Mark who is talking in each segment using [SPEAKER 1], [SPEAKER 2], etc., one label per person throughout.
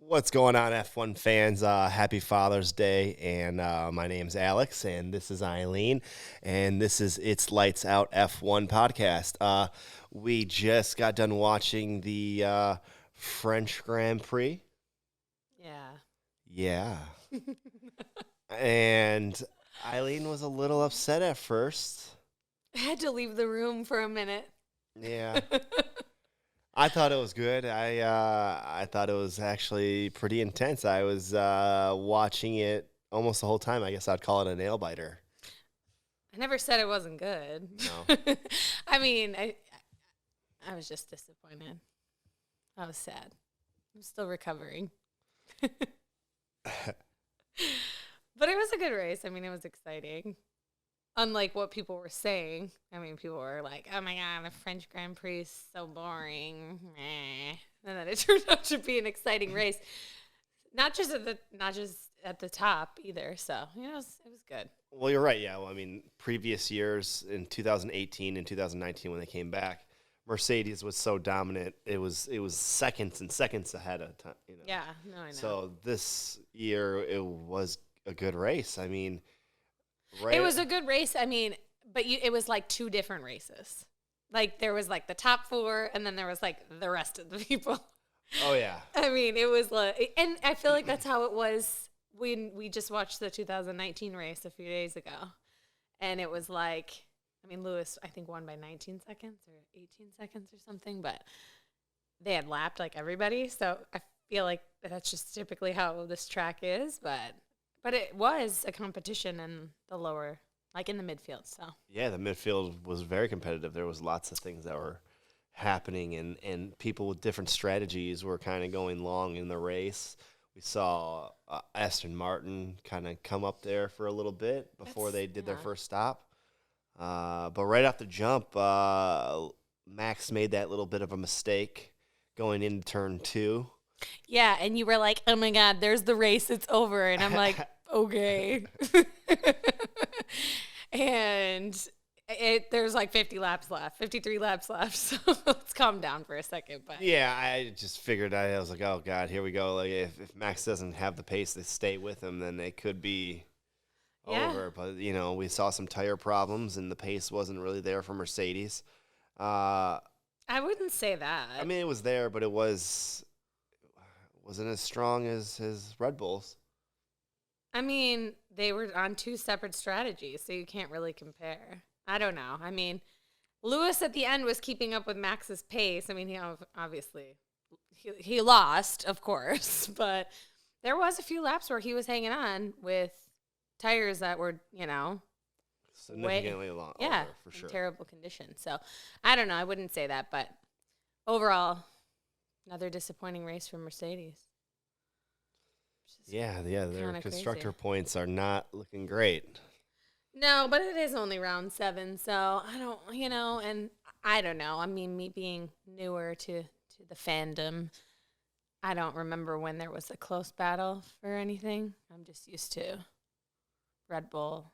[SPEAKER 1] What's going on, F1 fans? Happy Father's Day, and my name's Alex, and this is Eileen, and this is It's Lights Out F1 podcast. We just got done watching the French Grand Prix. Yeah. And Eileen was a little upset at first.
[SPEAKER 2] I had to leave the room for a minute.
[SPEAKER 1] Yeah. I thought it was good. I thought it was actually pretty intense. I was watching it almost the whole time. I guess I'd call it a nail biter.
[SPEAKER 2] I never said it wasn't good.
[SPEAKER 1] No.
[SPEAKER 2] I mean, I was just disappointed. I was sad. I'm still recovering. But it was a good race. I mean, it was exciting. Unlike what people were saying. I mean, people were like, oh my God, the French Grand Prix is so boring. Meh. And then it turned out to be an exciting race. Not just at the top either. So, it was good.
[SPEAKER 1] Well, you're right. Yeah. Well, I mean, previous years in 2018 and 2019 when they came back, Mercedes was so dominant. It was seconds and seconds ahead of time.
[SPEAKER 2] Yeah, no, I know.
[SPEAKER 1] So this year it was a good race. I mean,
[SPEAKER 2] it was a good race. I mean, but it was like two different races. Like there was like the top four, and then there was like the rest of the people.
[SPEAKER 1] Oh yeah.
[SPEAKER 2] I mean, it was like, and I feel like that's how it was when we just watched the 2019 race a few days ago, and it was like, I mean, Lewis I think won by 19 seconds or 18 seconds or something, but they had lapped like everybody, so I feel like that's just typically how this track is, But it was a competition in the lower, like in the midfield. So
[SPEAKER 1] yeah, the midfield was very competitive. There was lots of things that were happening, and people with different strategies were kind of going long in the race. We saw Aston Martin kind of come up there for a little bit before they did their first stop. But right off the jump, Max made that little bit of a mistake going into turn 2.
[SPEAKER 2] Yeah, and you were like, oh my God, there's the race, it's over. And I'm like, okay. And there's like 53 laps left. So let's calm down for a second. But
[SPEAKER 1] yeah, I just figured I was like, oh God, here we go. Like if Max doesn't have the pace to stay with him, then it could be over. But we saw some tire problems, and the pace wasn't really there for Mercedes.
[SPEAKER 2] I wouldn't say that.
[SPEAKER 1] I mean, it was there, but it wasn't as strong as his Red Bulls.
[SPEAKER 2] I mean, they were on two separate strategies, so you can't really compare. I don't know. I mean, Lewis at the end was keeping up with Max's pace. I mean, he obviously he lost, of course, but there was a few laps where he was hanging on with tires that were,
[SPEAKER 1] significantly long.
[SPEAKER 2] Yeah,
[SPEAKER 1] over, for sure.
[SPEAKER 2] In terrible condition. So I don't know. I wouldn't say that, but overall, another disappointing race for Mercedes.
[SPEAKER 1] Yeah, their constructor points are not looking great.
[SPEAKER 2] No, but it is only round 7, so I don't, and I don't know. I mean, me being newer to the fandom, I don't remember when there was a close battle for anything. I'm just used to Red Bull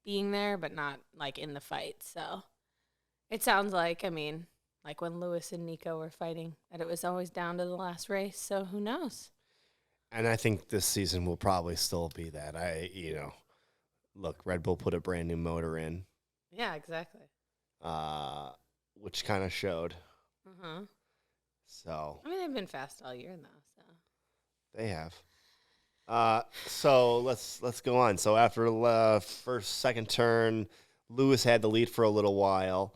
[SPEAKER 2] being there, but not like in the fight. So it sounds like, I mean, like when Lewis and Nico were fighting, that it was always down to the last race. So who knows?
[SPEAKER 1] And I think this season will probably still be that. Look, Red Bull put a brand new motor in.
[SPEAKER 2] Yeah, exactly.
[SPEAKER 1] Which kind of showed.
[SPEAKER 2] Uh-huh.
[SPEAKER 1] So.
[SPEAKER 2] I mean, they've been fast all year, though. So.
[SPEAKER 1] They have. So let's go on. So after the second turn, Lewis had the lead for a little while.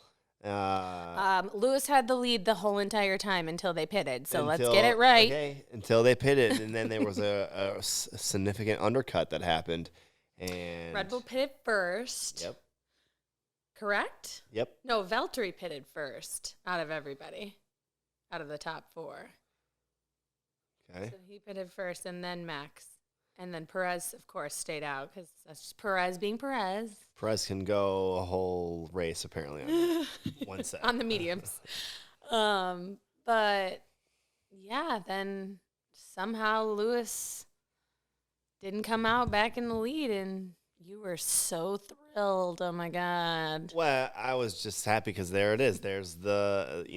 [SPEAKER 2] Lewis had the lead the whole entire time until they pitted. So let's get it right.
[SPEAKER 1] Okay, until they pitted, and then there was a significant undercut that happened. And
[SPEAKER 2] Red Bull pitted first.
[SPEAKER 1] Yep.
[SPEAKER 2] Correct?
[SPEAKER 1] Yep.
[SPEAKER 2] No, Valtteri pitted first out of everybody, out of the top 4.
[SPEAKER 1] Okay.
[SPEAKER 2] So he pitted first, and then Max. And then Perez, of course, stayed out because that's just Perez being Perez.
[SPEAKER 1] Perez can go a whole race, apparently, on one set.
[SPEAKER 2] On the mediums. But, yeah, then somehow Lewis didn't come out back in the lead, and you were so thrilled. Oh, my God.
[SPEAKER 1] Well, I was just happy because there it is. There's the,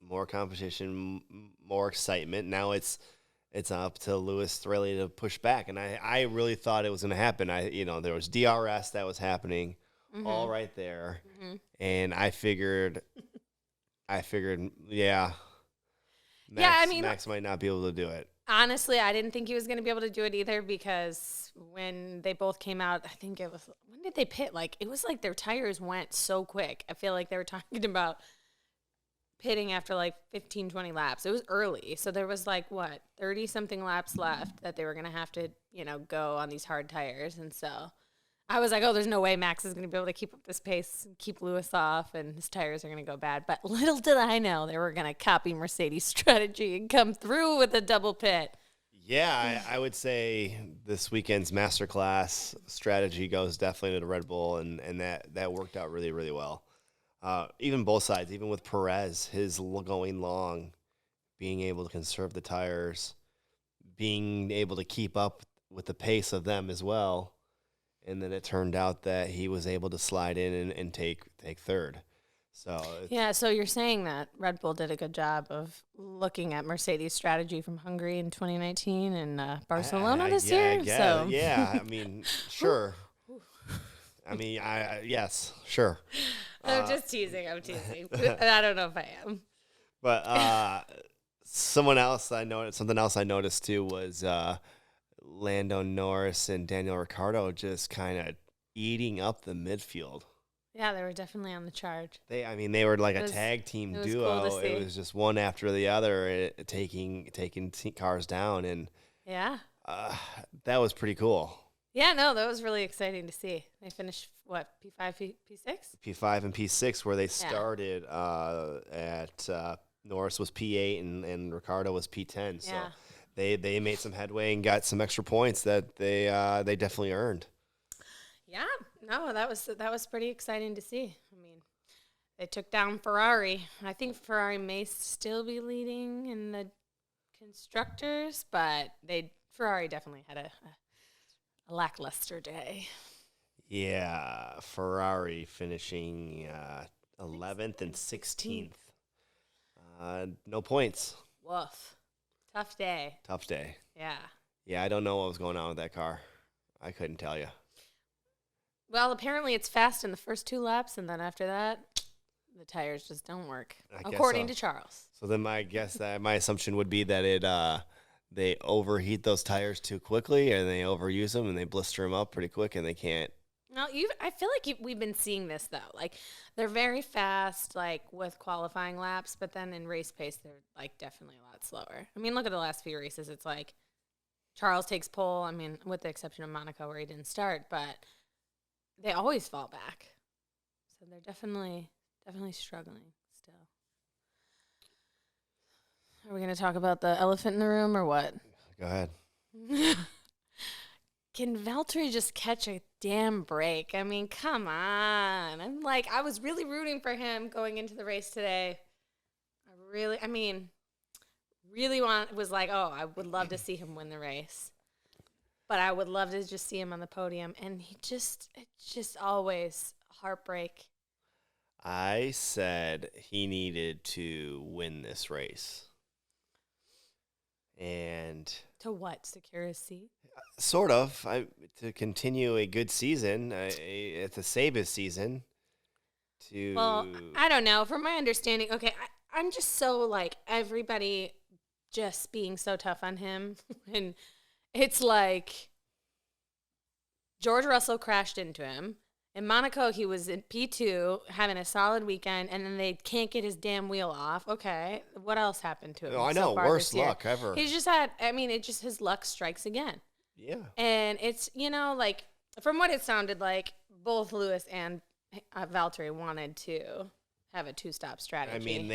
[SPEAKER 1] more competition, more excitement. Now it's it's up to Lewis really to push back. And I really thought it was going to happen. There was DRS that was happening all right there. And I figured, yeah, Max might not be able to do it.
[SPEAKER 2] Honestly, I didn't think he was going to be able to do it either because when they both came out, I think it was, when did they pit? Like, it was like their tires went so quick. I feel like they were talking about pitting after like 15, 20 laps. It was early. So there was like, 30-something laps left that they were going to have to, go on these hard tires. And so I was like, oh, there's no way Max is going to be able to keep up this pace and keep Lewis off, and his tires are going to go bad. But little did I know they were going to copy Mercedes' strategy and come through with a double pit.
[SPEAKER 1] Yeah, I would say this weekend's masterclass strategy goes definitely to the Red Bull, and that worked out really, really well. Even both sides, even with Perez, his going long, being able to conserve the tires, being able to keep up with the pace of them as well. And then it turned out that he was able to slide in and take third. So
[SPEAKER 2] so you're saying that Red Bull did a good job of looking at Mercedes' strategy from Hungary in 2019 and Barcelona this year. So
[SPEAKER 1] yeah, I mean, sure. I mean, yes, sure.
[SPEAKER 2] I'm just teasing. I'm teasing. I don't know if I am.
[SPEAKER 1] But something else I noticed too was Lando Norris and Daniel Ricciardo just kind of eating up the midfield.
[SPEAKER 2] Yeah, they were definitely on the charge.
[SPEAKER 1] They were like a tag team duo.
[SPEAKER 2] Cool,
[SPEAKER 1] it was just one after the other, taking cars down, and that was pretty cool.
[SPEAKER 2] Yeah, no, that was really exciting to see. They finished P5, P6?
[SPEAKER 1] P5 and P6, where they started at Norris was P8 and Ricciardo was P10. So they made some headway and got some extra points that they definitely earned.
[SPEAKER 2] Yeah, no, that was pretty exciting to see. I mean, they took down Ferrari. I think Ferrari may still be leading in the constructors, but Ferrari definitely had a lackluster day.
[SPEAKER 1] Yeah, Ferrari finishing 11th and 16th. No points.
[SPEAKER 2] Woof. Tough day. Yeah.
[SPEAKER 1] Yeah, I don't know what was going on with that car. I couldn't tell you.
[SPEAKER 2] Well, apparently it's fast in the first 2 laps, and then after that, the tires just don't work, according to Charles.
[SPEAKER 1] So then my assumption would be that they overheat those tires too quickly, and they overuse them, and they blister them up pretty quick, and they can't.
[SPEAKER 2] No, I feel like we've been seeing this, though. Like, they're very fast, like, with qualifying laps, but then in race pace, they're, like, definitely a lot slower. I mean, look at the last few races. It's like Charles takes pole, I mean, with the exception of Monaco where he didn't start, but they always fall back. So they're definitely struggling still. Are we going to talk about the elephant in the room or what?
[SPEAKER 1] Go ahead.
[SPEAKER 2] Can Valtteri just catch a damn break? I mean, come on. I was really rooting for him going into the race today. I would love to see him win the race. But I would love to just see him on the podium. And it's just always heartbreak.
[SPEAKER 1] I said he needed to win this race. And
[SPEAKER 2] to what? Secure his seat?
[SPEAKER 1] Sort of. To continue a good season, to save his season.
[SPEAKER 2] Well, I don't know. From my understanding, okay, I'm just so everybody just being so tough on him. And it's like George Russell crashed into him. In Monaco, he was in P2 having a solid weekend, and then they can't get his damn wheel off. Okay, what else happened to him?
[SPEAKER 1] Oh, I know, worst luck ever.
[SPEAKER 2] He's just his luck strikes again.
[SPEAKER 1] Yeah.
[SPEAKER 2] And it's, from what it sounded like, both Lewis and Valtteri wanted to have a 2-stop strategy.
[SPEAKER 1] I mean,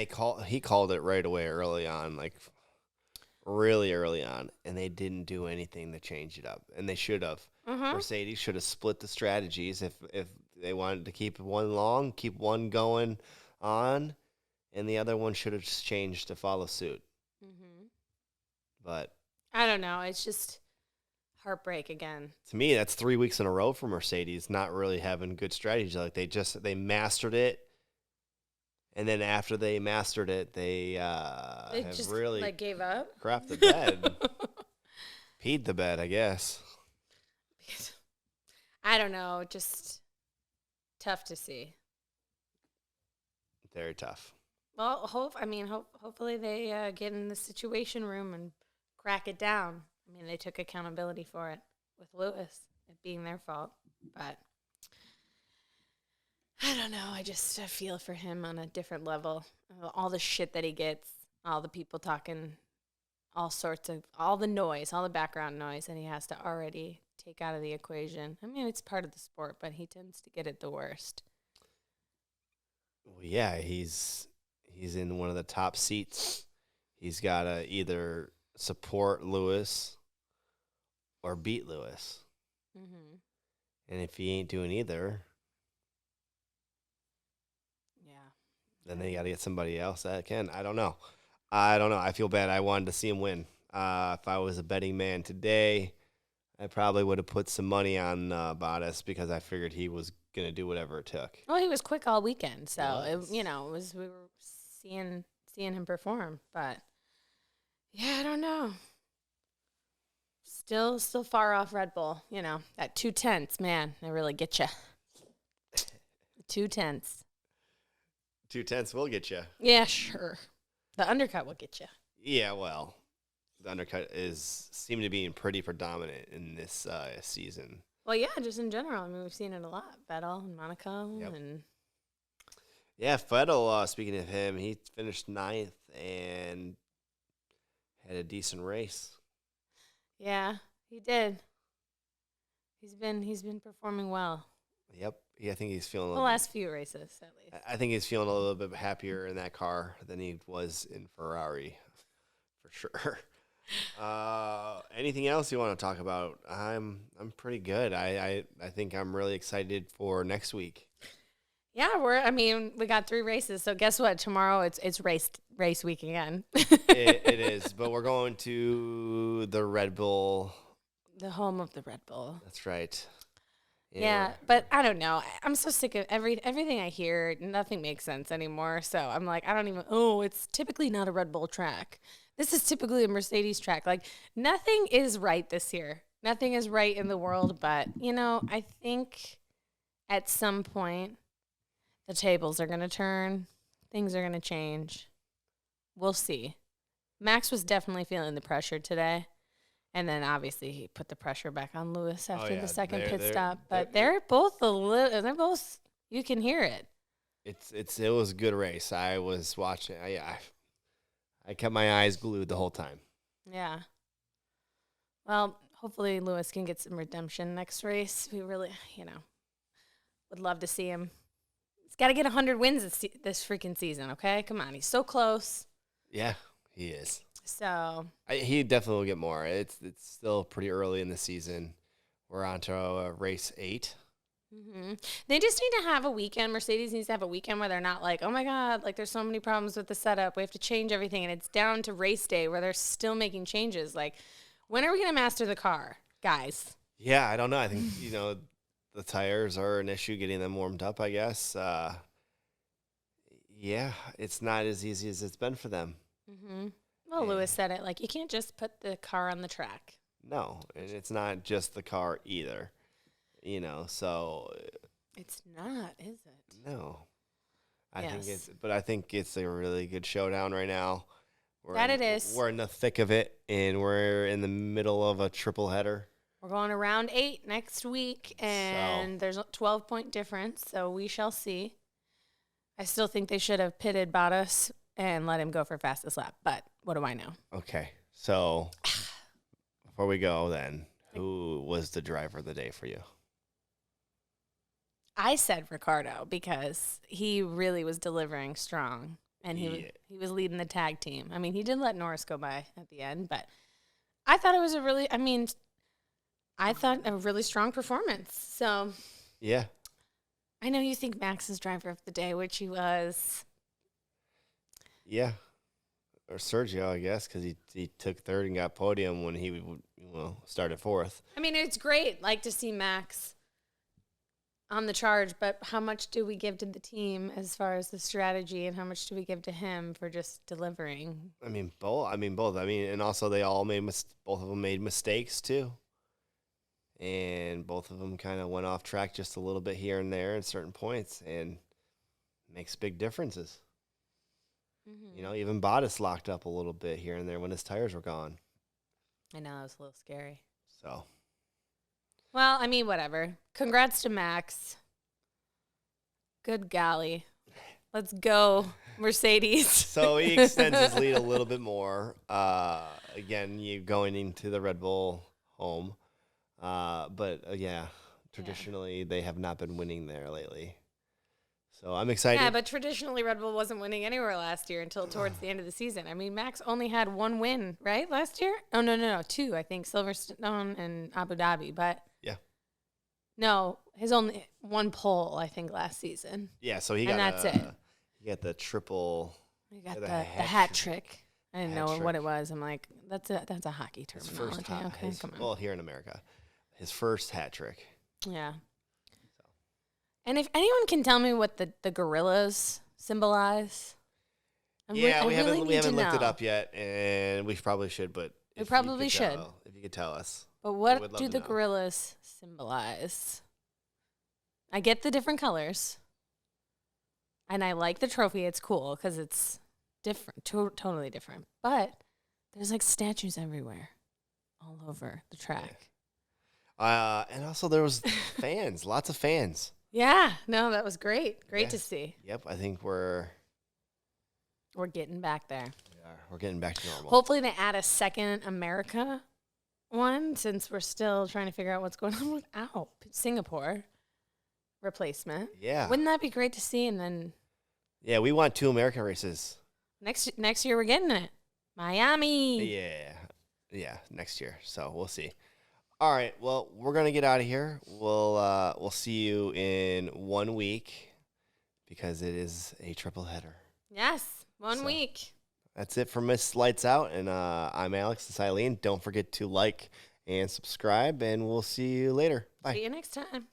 [SPEAKER 1] he called it right away early on, really early on, and they didn't do anything to change it up, and they should have. Mercedes should have split the strategies if they wanted to keep one going on, and the other one should have just changed to follow suit. But
[SPEAKER 2] I don't know. It's just heartbreak again.
[SPEAKER 1] To me, that's 3 weeks in a row for Mercedes not really having good strategy. Like they mastered it, and then after they mastered it, they
[SPEAKER 2] just really gave up.
[SPEAKER 1] Crap the bed. Peed the bed, I guess.
[SPEAKER 2] I don't know, just tough to see.
[SPEAKER 1] Very tough.
[SPEAKER 2] Well, hopefully they get in the situation room and crack it down. I mean, they took accountability for it with Lewis, it being their fault. But I don't know. I feel for him on a different level. All the shit that he gets, all the people talking, all the noise, all the background noise that he has to already take out of the equation. I mean, it's part of the sport, but he tends to get it the worst.
[SPEAKER 1] Well, yeah, he's in one of the top seats. He's got to either support Lewis or beat Lewis.
[SPEAKER 2] Mm-hmm.
[SPEAKER 1] And if he ain't doing either, then they got to get somebody else that can. I don't know. I feel bad. I wanted to see him win. If I was a betting man today, I probably would have put some money on Bottas because I figured he was going to do whatever it took.
[SPEAKER 2] Well, he was quick all weekend, so we were seeing him perform. But yeah, I don't know. Still far off Red Bull. That 2/10, man, they really get you. 2/10.
[SPEAKER 1] 2/10 will get you.
[SPEAKER 2] Yeah, sure. The undercut will get you.
[SPEAKER 1] Yeah, well, the undercut seem to be pretty predominant in this season.
[SPEAKER 2] Well, yeah, just in general. I mean, we've seen it a lot. Vettel and Monaco.
[SPEAKER 1] Yep.
[SPEAKER 2] And
[SPEAKER 1] yeah, Vettel, speaking of him, he finished 9th and had a decent race.
[SPEAKER 2] Yeah, he did. He's been performing well.
[SPEAKER 1] Yep. Yeah, I think he's feeling
[SPEAKER 2] the last few races, at least.
[SPEAKER 1] I think he's feeling a little bit happier in that car than he was in Ferrari, for sure. Anything else you want to talk about? I'm pretty good. I think I'm really excited for next week.
[SPEAKER 2] Yeah, we got 3 races, so guess what? Tomorrow it's race week again.
[SPEAKER 1] It is, but we're going to the Red Bull.
[SPEAKER 2] The home of the Red Bull.
[SPEAKER 1] That's right.
[SPEAKER 2] Yeah, but I don't know. I'm so sick of everything I hear. Nothing makes sense anymore. So I'm like, I don't even. Oh, it's typically not a Red Bull track. This is typically a Mercedes track. Like, nothing is right this year. Nothing is right in the world. But I think at some point the tables are going to turn. Things are going to change. We'll see. Max was definitely feeling the pressure today. And then obviously he put the pressure back on Lewis after the second pit stop. But they're both you can hear it.
[SPEAKER 1] It was a good race. I was watching. I kept my eyes glued the whole time.
[SPEAKER 2] Yeah. Well, hopefully Lewis can get some redemption next race. We really, would love to see him. He's got to get 100 wins this freaking season, okay? Come on. He's so close.
[SPEAKER 1] Yeah, he is.
[SPEAKER 2] So
[SPEAKER 1] he definitely will get more. It's still pretty early in the season. We're on to race 8.
[SPEAKER 2] Mm-hmm. They just need to have a weekend. Mercedes needs to have a weekend where they're not like, oh my God, like there's so many problems with the setup. We have to change everything. And it's down to race day where they're still making changes. Like, when are we going to master the car, guys?
[SPEAKER 1] Yeah, I don't know. I think, the tires are an issue getting them warmed up, I guess. Yeah, it's not as easy as it's been for them.
[SPEAKER 2] Mm-hmm. Well, Lewis said it, like, you can't just put the car on the track.
[SPEAKER 1] No, and it's not just the car either, so.
[SPEAKER 2] It's not, is it?
[SPEAKER 1] No. I think it's a really good showdown right now.
[SPEAKER 2] It is.
[SPEAKER 1] We're in the thick of it, and we're in the middle of a triple header.
[SPEAKER 2] We're going to round 8 next week, and there's a 12-point difference, so we shall see. I still think they should have pitted Bottas and let him go for fastest lap, but what do I know?
[SPEAKER 1] Okay, so before we go then, who was the driver of the day for you?
[SPEAKER 2] I said Ricardo because he really was delivering strong, and he was leading the tag team. I mean, he did let Norris go by at the end, but I thought it was a really strong performance. So
[SPEAKER 1] yeah,
[SPEAKER 2] I know you think Max is driver of the day, which he was.
[SPEAKER 1] Yeah, or Sergio, I guess, because he took third and got podium when he started fourth.
[SPEAKER 2] I mean, it's great, like, to see Max on the charge, but how much do we give to the team as far as the strategy, and how much do we give to him for just delivering?
[SPEAKER 1] I mean, both. And also they all both of them made mistakes too. And both of them kind of went off track just a little bit here and there at certain points, and makes big differences.
[SPEAKER 2] Mm-hmm.
[SPEAKER 1] Even Bottas locked up a little bit here and there when his tires were gone.
[SPEAKER 2] I know, it was a little scary.
[SPEAKER 1] So.
[SPEAKER 2] Well, I mean, whatever. Congrats to Max. Good golly. Let's go, Mercedes.
[SPEAKER 1] So he extends his lead a little bit more. Again, you going into the Red Bull home. But traditionally they have not been winning there lately. So I'm excited.
[SPEAKER 2] Yeah, but traditionally Red Bull wasn't winning anywhere last year until towards the end of the season. I mean, Max only had one win, right, last year? Oh, no, two, I think, Silverstone and Abu Dhabi. But
[SPEAKER 1] yeah.
[SPEAKER 2] No, his only one pole, I think, last season.
[SPEAKER 1] Yeah, so he
[SPEAKER 2] that's it.
[SPEAKER 1] He got the triple.
[SPEAKER 2] He got the hat trick. I didn't know what it was. I'm like, that's a hockey terminology. Okay, come on.
[SPEAKER 1] Well, here in America, his first hat trick.
[SPEAKER 2] Yeah. And if anyone can tell me what the gorillas symbolize,
[SPEAKER 1] we haven't looked it up yet, and we probably should. But
[SPEAKER 2] we probably should.
[SPEAKER 1] If you could tell us.
[SPEAKER 2] But what do the gorillas symbolize? I get the different colors, and I like the trophy. It's cool because it's different, totally different. But there's like statues everywhere, all over the track.
[SPEAKER 1] And also there was fans, lots of fans.
[SPEAKER 2] Yeah, no, that was great. Great to see.
[SPEAKER 1] Yep, I think we're
[SPEAKER 2] getting back there.
[SPEAKER 1] We're getting back to normal.
[SPEAKER 2] Hopefully they add a second America one, since we're still trying to figure out what's going on with Singapore replacement.
[SPEAKER 1] Yeah.
[SPEAKER 2] Wouldn't that be great to see? And then
[SPEAKER 1] we want 2 American races.
[SPEAKER 2] Next year we're getting it. Miami.
[SPEAKER 1] Yeah, next year. So we'll see. All right, well, we're going to get out of here. We'll see you in 1 week because it is a triple header.
[SPEAKER 2] Yes, 1 week.
[SPEAKER 1] That's it for Miss Lights Out, and I'm Alex. This is Eileen. Don't forget to like and subscribe, and we'll see you later. Bye.
[SPEAKER 2] See you next time.